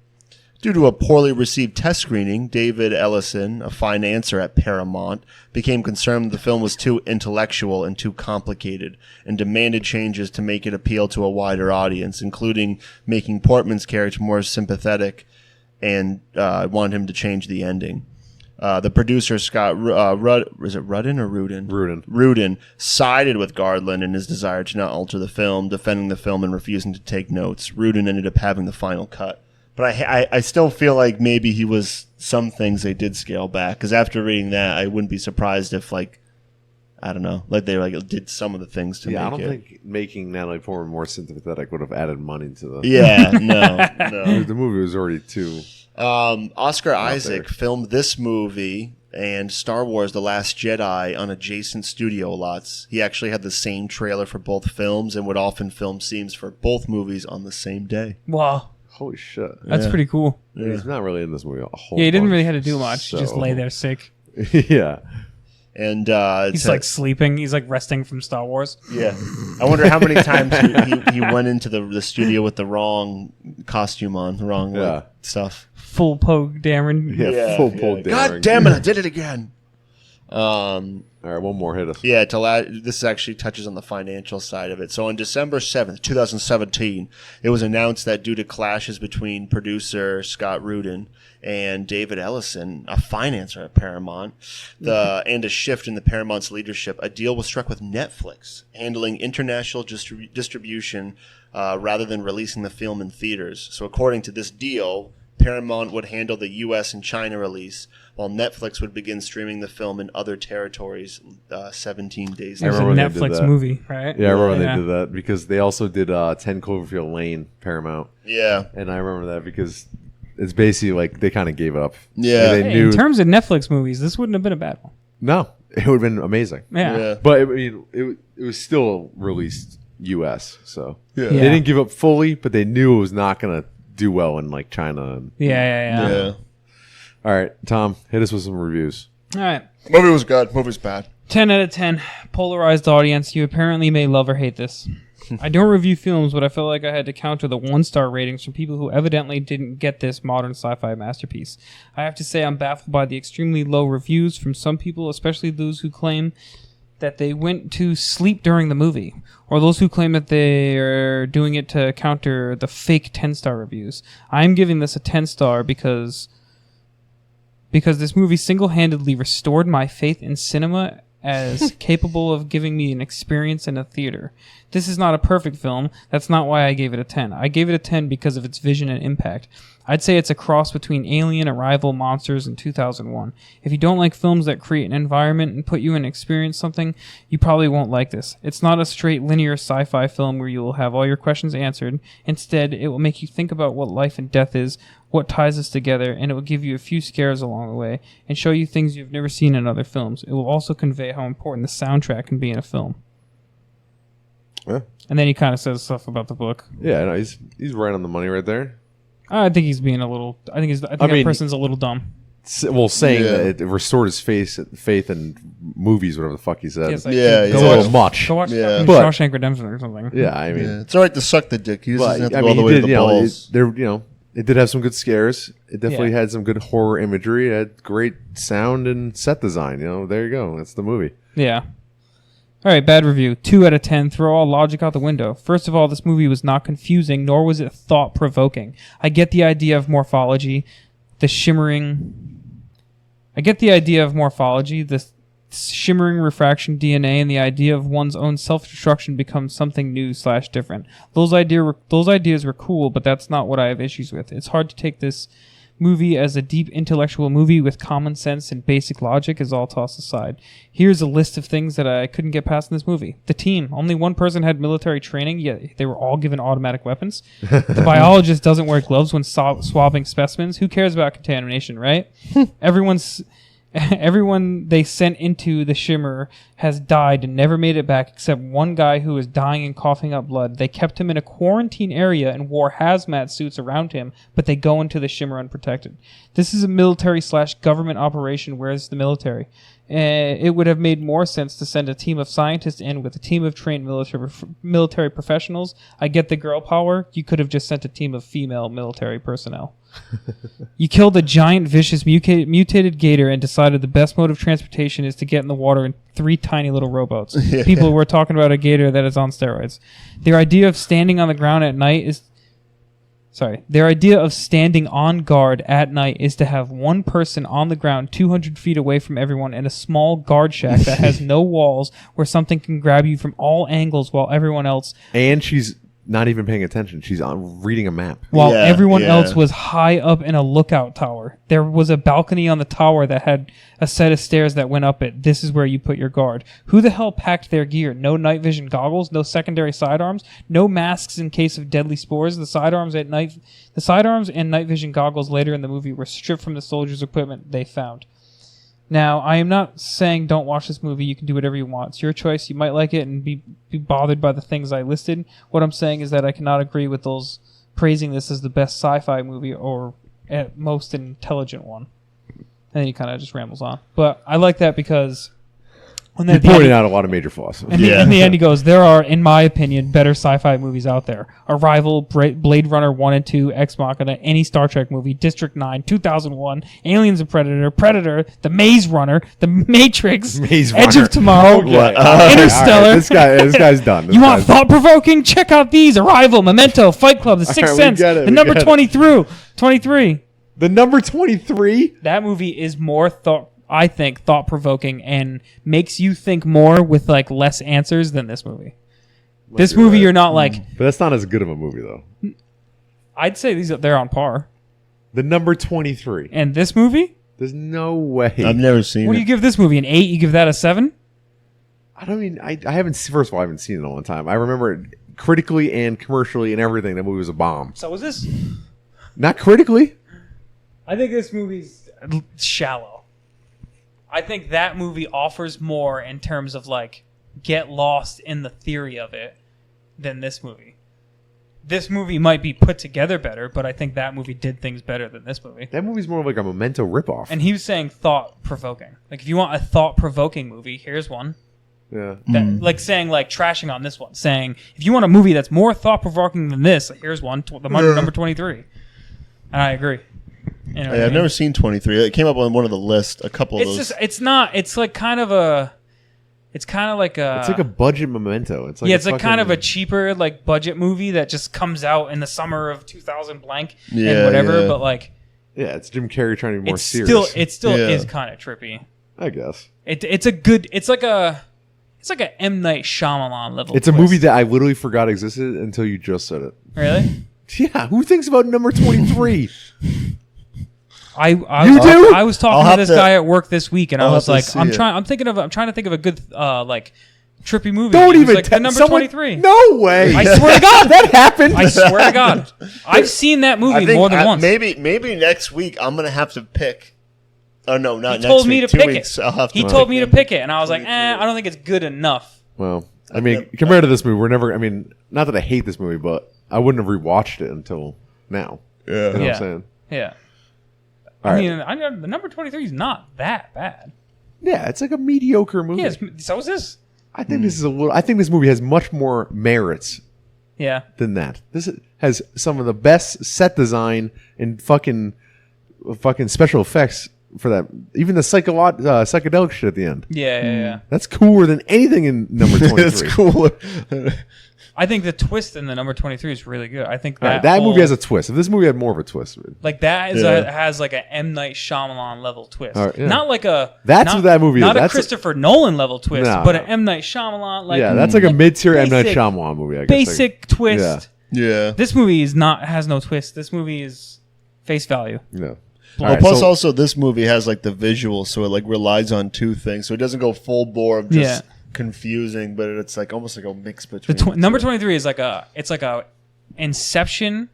Due to a poorly received test screening, David Ellison, a financer at Paramount, became concerned the film was too intellectual and too complicated and demanded changes to make it appeal to a wider audience, including making Portman's character more sympathetic and wanted him to change the ending. The producer, Scott Rudin, sided with Garland in his desire to not alter the film, defending the film and refusing to take notes. Rudin ended up having the final cut. But I still feel like maybe he was some things they did scale back, because after reading that, I wouldn't be surprised if like I don't know, like they like did some of the things to make it. I don't think making Natalie Portman more sympathetic would have added money to the. Yeah, no. The movie was already too. Oscar Isaac filmed this movie and Star Wars: The Last Jedi on adjacent studio lots. He actually had the same trailer for both films and would often film scenes for both movies on the same day. Wow. Holy shit. That's pretty cool. He's not really in this movie a whole Yeah, he didn't bunch, really have to do much. so- Just lay there sick. Yeah. And He's like sleeping. He's like resting from Star Wars. yeah. I wonder how many times he went into the studio with the wrong costume on, the wrong like, stuff. Full Poe Dameron. Yeah, full pull God damn it, I did it again. All right, one more hit us. Yeah, this actually touches on the financial side of it. So on December 7th, 2017, it was announced that due to clashes between producer Scott Rudin and David Ellison, a financer at Paramount, and a shift in the Paramount's leadership, a deal was struck with Netflix, handling international distribution rather than releasing the film in theaters. So according to this deal, Paramount would handle the U.S. and China release, while Netflix would begin streaming the film in other territories 17 days It was a later. remember when they did Netflix that. movie, right? Yeah, I remember when they did that because they also did 10 Cloverfield Lane, Paramount. Yeah. And I remember that because it's basically like they kind of gave up. Yeah. They Hey, knew. in terms of Netflix movies, this wouldn't have been a bad one. No, it would have been amazing. Yeah. Yeah. But I mean, it was still released U.S., so Yeah. they didn't give up fully, but they knew it was not going to do well in like China. And, Yeah. all right, Tom, hit us with some reviews. All right. Movie was good. Movie's bad. 10 out of 10. Polarized audience. You apparently may love or hate this. I don't review films, but I felt like I had to counter the 1-star ratings from people who evidently didn't get this modern sci-fi masterpiece. I have to say I'm baffled by the extremely low reviews from some people, especially those who claim that they went to sleep during the movie, or those who claim that they are doing it to counter the fake 10-star reviews. I'm giving this a 10-star because this movie single-handedly restored my faith in cinema as capable of giving me an experience in a theater. This is not a perfect film. That's not why I gave it a 10. I gave it a 10 because of its vision and impact. I'd say it's a cross between Alien, Arrival, Monsters, and 2001. If you don't like films that create an environment and put you in experience something, you probably won't like this. It's not a straight linear sci-fi film where you will have all your questions answered. Instead, it will make you think about what life and death is, what ties us together, and it will give you a few scares along the way and show you things you've never seen in other films. It will also convey how important the soundtrack can be in a film. Yeah, And then he kind of says stuff about the book. yeah, no, he's right on the money right there. I think he's being a little. I think that mean, person's a little dumb. saying that it restored his faith in movies, whatever the fuck he said. It's like, Yeah, It's a little much. Go watch Yeah. fucking But- Shawshank Redemption or something. Yeah, I mean, Yeah, it's all right to suck the dick. He just doesn't have to I go all mean, the way to the balls. it did have some good scares. It definitely Yeah. had some good horror imagery. It had great sound and set design. There you go. That's the movie. Yeah. All right, bad review. 2 out of 10. Throw all logic out the window. First of all, this movie was not confusing, nor was it thought-provoking. I get the idea of morphology, the shimmering refraction DNA, and the idea of one's own self-destruction becomes something new / different. Those ideas were cool, but that's not what I have issues with. It's hard to take this movie as a deep intellectual movie with common sense and basic logic is all tossed aside. Here's a list of things that I couldn't get past in this movie. The team. Only one person had military training, yet they were all given automatic weapons. The biologist doesn't wear gloves when swabbing specimens. Who cares about contamination, right? Everyone they sent into the Shimmer has died and never made it back except one guy who was dying and coughing up blood. They kept him in a quarantine area and wore hazmat suits around him, but they go into the Shimmer unprotected. This is a military / government operation. Where's the military? It would have made more sense to send a team of scientists in with a team of trained military professionals. I get the girl power. You could have just sent a team of female military personnel. You killed a giant, vicious, mutated gator and decided the best mode of transportation is to get in the water in 3 tiny little rowboats. Yeah. People were talking about a gator that is on steroids. Their idea of standing on guard at night is to have one person on the ground 200 feet away from everyone in a small guard shack that has no walls where something can grab you from all angles while everyone else And she's not even paying attention. She's reading a map. everyone else was high up in a lookout tower. There was a balcony on the tower that had a set of stairs that went up it. This is where you put your guard. Who the hell packed their gear? No night vision goggles, no secondary sidearms, no masks in case of deadly spores. The sidearms and night vision goggles later in the movie were stripped from the soldiers' equipment they found. Now, I am not saying don't watch this movie. You can do whatever you want. It's your choice. You might like it and be bothered by the things I listed. What I'm saying is that I cannot agree with those praising this as the best sci-fi movie or at most intelligent one. And then he kind of just rambles on. But I like that because when You're pointing out a lot of major flaws. in the end, he goes, there are, in my opinion, better sci-fi movies out there. Arrival, Blade Runner 1 and 2, Ex Machina, any Star Trek movie, District 9, 2001, Aliens and Predator, The Maze Runner, The Matrix, Maze Edge Runner. of Tomorrow, All Interstellar. right, this guy's done. You want thought-provoking? Check out these. Arrival, Memento, Fight Club, The Sixth we Sense, get it, The we Number get it. 23. The number 23? That movie is more thought-provoking and makes you think more with like less answers than this movie. This you're movie, right. you're not like. But that's not as good of a movie, though. I'd say they're on par. The number 23. And this movie, There's no way. I've never seen what do it. you give this movie? An 8? You give that a 7? I don't mean, I haven't, first of all, I haven't seen it all the time. I remember it critically and commercially and everything. That movie was a bomb. So is this? Not critically. I think this movie's shallow. I think that movie offers more in terms of like get lost in the theory of it than this movie. This movie might be put together better, but I think that movie did things better than this movie. That movie's more like a Memento ripoff. And he was saying thought-provoking. Like, if you want a thought-provoking movie, here's one. Yeah. That, like, saying, like, trashing on this one. Saying, if you want a movie that's more thought-provoking than this, here's one, number 23. And I agree. You know what I I've mean? never seen 23. It came up on one of the lists. A couple of It's those. just, it's not, it's like kind of a, it's kind of like a... It's like a budget Memento. It's like it's like kind of a cheaper, like, budget movie that just comes out in the summer of 2000 blank and whatever, yeah. but, like... Yeah, it's Jim Carrey trying to be more It serious. still Yeah. is kind of trippy. I guess. It's like a M. Night Shyamalan level. It's a twist. movie that I literally forgot existed until you just said it. Really? Yeah, who thinks about number 23? I You do? I was I'll talking to have this to- guy at work this week, and I I'll was have to like, see I'm it. trying to think of a good like trippy movie. Don't He was even like, tell the number someone. 23. No way. I swear to God, that happened. I swear to God, I've seen that movie I think more than once. Maybe next week I'm gonna have to pick. Oh no, not he next told week. me to 2 pick weeks. it. I'll have to He pick told me to it. pick it, and I was like, 23. I don't think it's good enough. Well, I mean, compared to this movie, we're never. I mean, not that I hate this movie, but I wouldn't have rewatched it until now. Yeah. You know what Yeah. I'm saying? Yeah. All I right. mean, the number 23 is not that bad. Yeah, it's like a mediocre movie. Yeah, so is this. I think this is a little. I think this movie has much more merits Yeah. than that. This has some of the best set design and fucking special effects for that. Even the psychedelic shit at the end. Yeah. That's cooler than anything in number 23. It's cool. I think the twist in the number 23 is really good. I think All right, that, that movie whole- has a twist. If this movie had more of a twist, like that is Yeah. has like a M. Night Shyamalan level twist. All right, yeah. Not like a That's not, what that movie is. Not a That's Christopher Nolan level twist, No, but no. an M. Night Shyamalan like yeah, that's like a mid-tier M Night basic- Shyamalan movie. I guess. basic twist. Yeah. Yeah. This movie has no twist. This movie is face value. Yeah. Well, Alright, plus so- also this movie has like the visuals, so it like relies on two things. So it doesn't go full bore of just confusing, but it's like almost like a mix between The the two. number 23 is like a Inception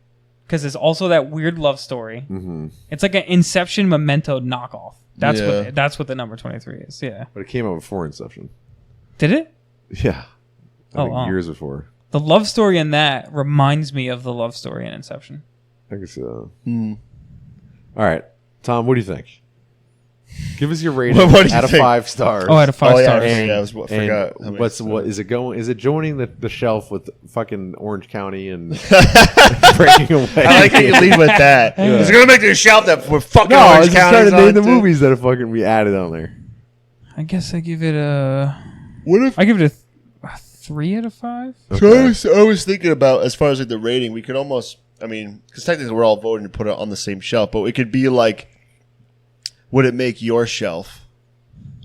because there's also that weird love story. Mm-hmm. It's like an Inception Memento knockoff. That's what the number 23 is. Yeah. But it came out before Inception. Did it? Yeah. I think wow. years before. The love story in that reminds me of the love story in Inception. I can see that. All right, Tom, what do you think? Give us your rating What do you out of think? 5 stars. Oh, out of 5 Oh, yeah, stars. I And forgot. how many what stars. is it going? Is it joining the shelf with fucking Orange County and breaking away? I like how you lead with that. It's gonna make the shelf that we're fucking No, I was Orange just trying County's to name on the too. movies that fucking we added on there. I guess I give it a. What if? I give it a 3 out of 5. So I was thinking about as far as like the rating, we could almost. I mean, because technically we're all voting to put it on the same shelf, but it could be like, would it make your shelf?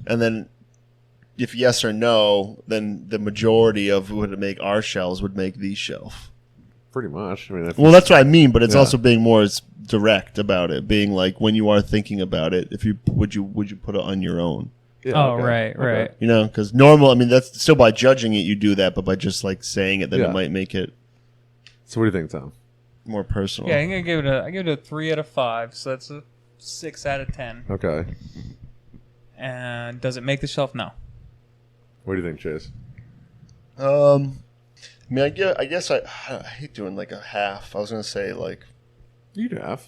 And then, if yes or no, then the majority of would it make our shelves would make the shelf. Pretty much. I mean, Well, that's what I mean, but it's Yeah. also being more direct about it, being like when you are thinking about it, if you would you put it on your own, yeah, Oh, okay. right. you know? Because normal, I mean, that's still by judging it, you do that, but by just like saying it, then Yeah. it might make it So, what do you think, Tom? more personal. Yeah, I'm gonna give it a 3 out of 5. So that's a 6 out of 10. Okay. And does it make the shelf? No. What do you think, Chase? I mean, I guess I hate doing like a half. I was gonna say like, You'd have.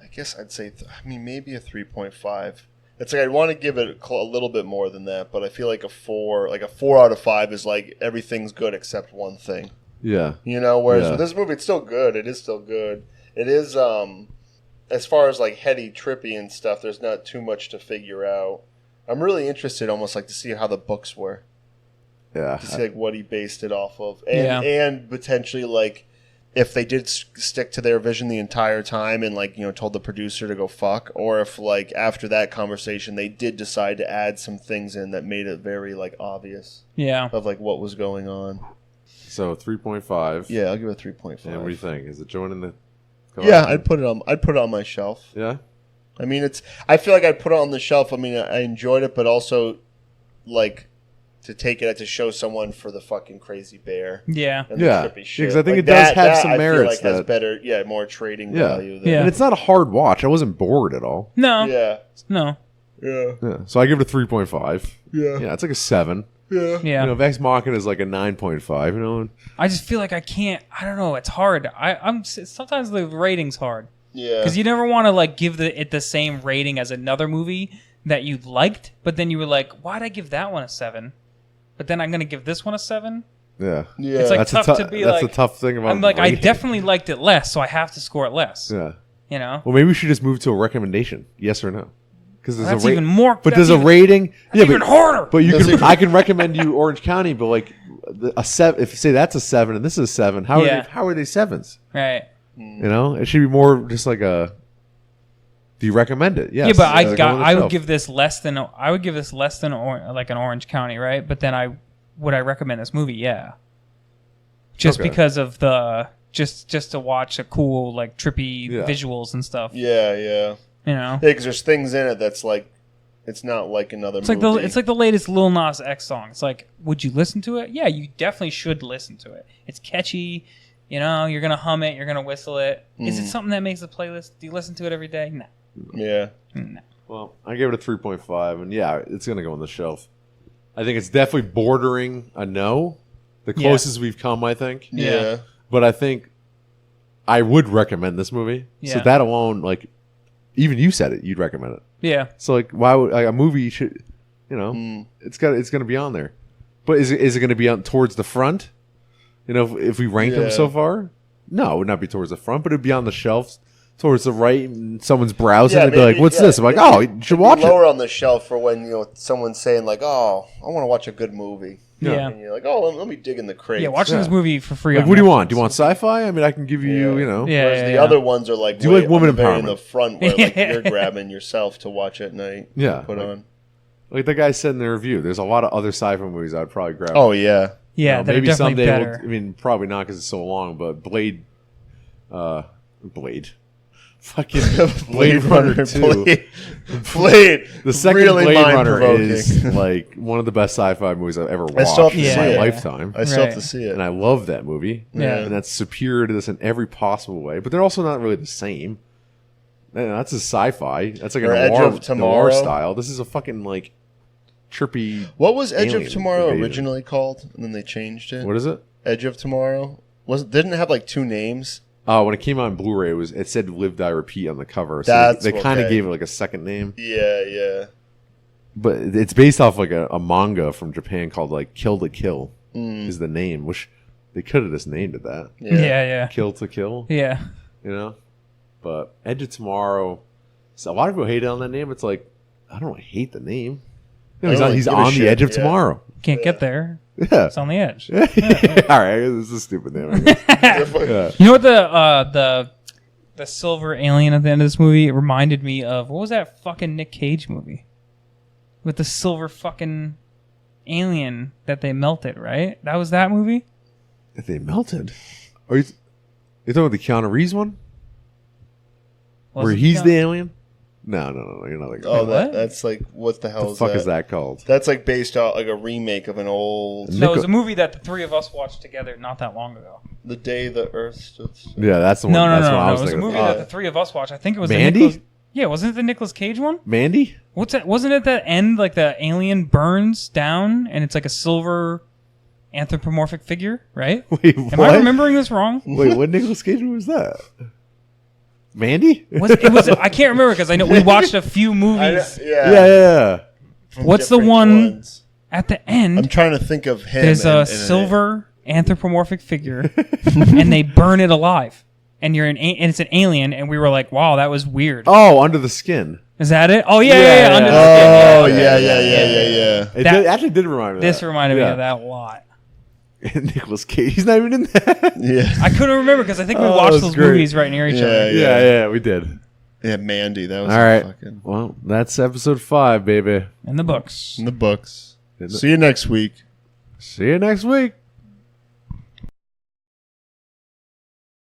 I guess I'd say, I mean, maybe a 3.5. It's like I'd want to give it a little bit more than that, but I feel like a 4 out of 5 is like everything's good except one thing. Yeah. You know, whereas Yeah. with this movie, it's still good. It is still good. It is, as far as like heady, trippy and stuff, there's not too much to figure out. I'm really interested almost like to see how the books were. Yeah. To see like what he based it off of. Yeah. And potentially like if they did stick to their vision the entire time and like, you know, told the producer to go fuck, or if like after that conversation they did decide to add some things in that made it very like obvious Yeah. of like what was going on. So 3.5. Yeah, I'll give it a 3.5. And what do you think? Is it joining the? Yeah, collection? I'd put it on my shelf. Yeah. I mean, I feel like I'd put it on the shelf. I mean, I enjoyed it, but also like to take it to show someone for the fucking crazy bear. Yeah. And the Yeah. trippy shit. Because I think Like it does have that some I feel merits like has that- better, more trading Yeah. value. Than, Yeah. And it's not a hard watch. I wasn't bored at all. No. yeah, No. yeah, Yeah. So I give it a 3.5. yeah, Yeah, it's like a 7. yeah. Yeah. You know, Vex Machina is like a 9.5. You know. I just feel like I can't. I don't know. It's hard. I'm sometimes the rating's hard Yeah. because you never want to like give it the same rating as another movie that you liked, but then you were like, why'd I give that one a 7? But then I'm gonna give this one a 7. Yeah. Yeah. It's like That's tough a to be that's like. the tough thing about. I'm like, I rating. definitely liked it less, so I have to score it less. Yeah. You know, Well, maybe we should just move to a recommendation. Yes or no? Because there's that's a even more. But that's there's even, a rating. That's even harder. But you That's can. even- I can recommend you Orange County, but like a 7. If you say that's a 7 and this is a 7, how Yeah. are they 7s? Right. You know, it should be more just like a. Do you recommend it? Yes. Yeah, but Does it go on the I would shelf? give this less than like an Orange County, right? But then would I recommend this movie? Yeah. Just Okay. because of the just to watch a cool like trippy Yeah. visuals and stuff. Yeah, yeah. You know. Yeah, because there's things in it that's like, it's not like another It's like movie. it's like the latest Lil Nas X song. It's like, would you listen to it? Yeah, you definitely should listen to it. It's catchy. You know, you're gonna hum it. You're gonna whistle it. Is it something that makes the playlist? Do you listen to it every day? No. Yeah. No. Well, I gave it a 3.5, and yeah, it's gonna go on the shelf. I think it's definitely bordering a no. The Yeah. closest we've come, I think. Yeah. But I think I would recommend this movie. So Yeah. that alone, like, even you said it. You'd recommend it. Yeah. So like, why would like, a movie should, you know, it's going to be on there. But is it going to be on towards the front? You know, if we rank them so far, no, it would not be towards the front, but it'd be on the shelves towards the right, and someone's browsing and they'd be like, "What's this?" I'm like, "Oh, you should watch it." Lower on the shelf for when someone's saying like, "Oh, I want to watch a good movie." Yeah. And you're like, "Oh, let me dig in the crate." Yeah, watching this movie for free. Like, on what do you Netflix. want? Do you want sci-fi? I mean, I can give you, you know. Yeah. Whereas the other ones are like, Do you like woman in empowerment? the front where like you're grabbing yourself to watch at night. Yeah. Put on. Like the guy said in the review, there's a lot of other sci-fi movies I'd probably grab. Oh yeah. Yeah, You know, that maybe are definitely someday. better. I mean, probably not because it's so long. But Blade, fucking Blade Runner 2. Blade. The second really Blade Runner mind-provoking. is like one of the best sci-fi movies I've ever I watched still have to in see my it. lifetime. I still have Right. to see it. And I love that movie. Yeah. And that's superior to this in every possible way. But they're also not really the same. Man, that's a sci-fi. That's like Or a Edge noir, of Tomorrow. noir style. This is a fucking like trippy. What was Edge Alien of Tomorrow invasion. originally called? And then they changed it. What is it? Edge of Tomorrow didn't it have like two names? When it came out on Blu-ray, it said "Live, Die, Repeat" on the cover. So That's they kind of okay. gave it like a second name. Yeah. But it's based off like a manga from Japan called like "Kill to Kill" is the name. Which they could have just named it that. Yeah. Kill to Kill. Yeah. You know. But Edge of Tomorrow. So a lot of people hate it on that name. It's like I don't hate the name. You know, I don't he's really give a on the shit, edge of yeah. tomorrow. Can't get there. Yeah. It's on the edge. All right, this is a stupid name. I guess. Yeah. You know what the silver alien at the end of this movie it reminded me of? What was that fucking Nick Cage movie with the silver fucking alien that they melted? Right, that was that movie. If they melted, are you talking about the Keanu Reeves one Was where it he's Keanu- the alien? No, you're not like. Oh, what? that's like what the hell the fuck is that called? That's like based out like a remake of an old No, it was a movie that the three of us watched together not that long ago. The Day the Earth Stood Still. Yeah, that's the one. No, that's what I It was was a thinking movie of. that the three of us watched. I think it was Mandy? The Nicolas, yeah, wasn't it the Nicolas Cage one? Mandy? What's that? Wasn't it that end like the alien burns down and it's like a silver anthropomorphic figure, right? Wait, Am what? I remembering this wrong? Wait, what Nicolas Cage movie was that? Mandy? It was I can't remember because I know we watched a few movies. Yeah. From What's the different one- ones. At the I'm end, trying to think of him. there's and a silver anthropomorphic figure, and they burn it alive, and and it's an alien, and we were like, "Wow, that was weird." Oh, Under the Skin. Is that it? Oh yeah, Yeah, Under the Oh Skin, yeah. It That- actually did remind me of This that. reminded me Yeah. of that a lot. Nicolas Cage, he's not even in that. Yeah. I couldn't remember because I think we Oh, watched that's those great. movies right near each other. Yeah, we did. Yeah, Mandy. That was All right. fucking Well, that's episode 5, baby. In the books. in the books. In the- See you next week. See you next week.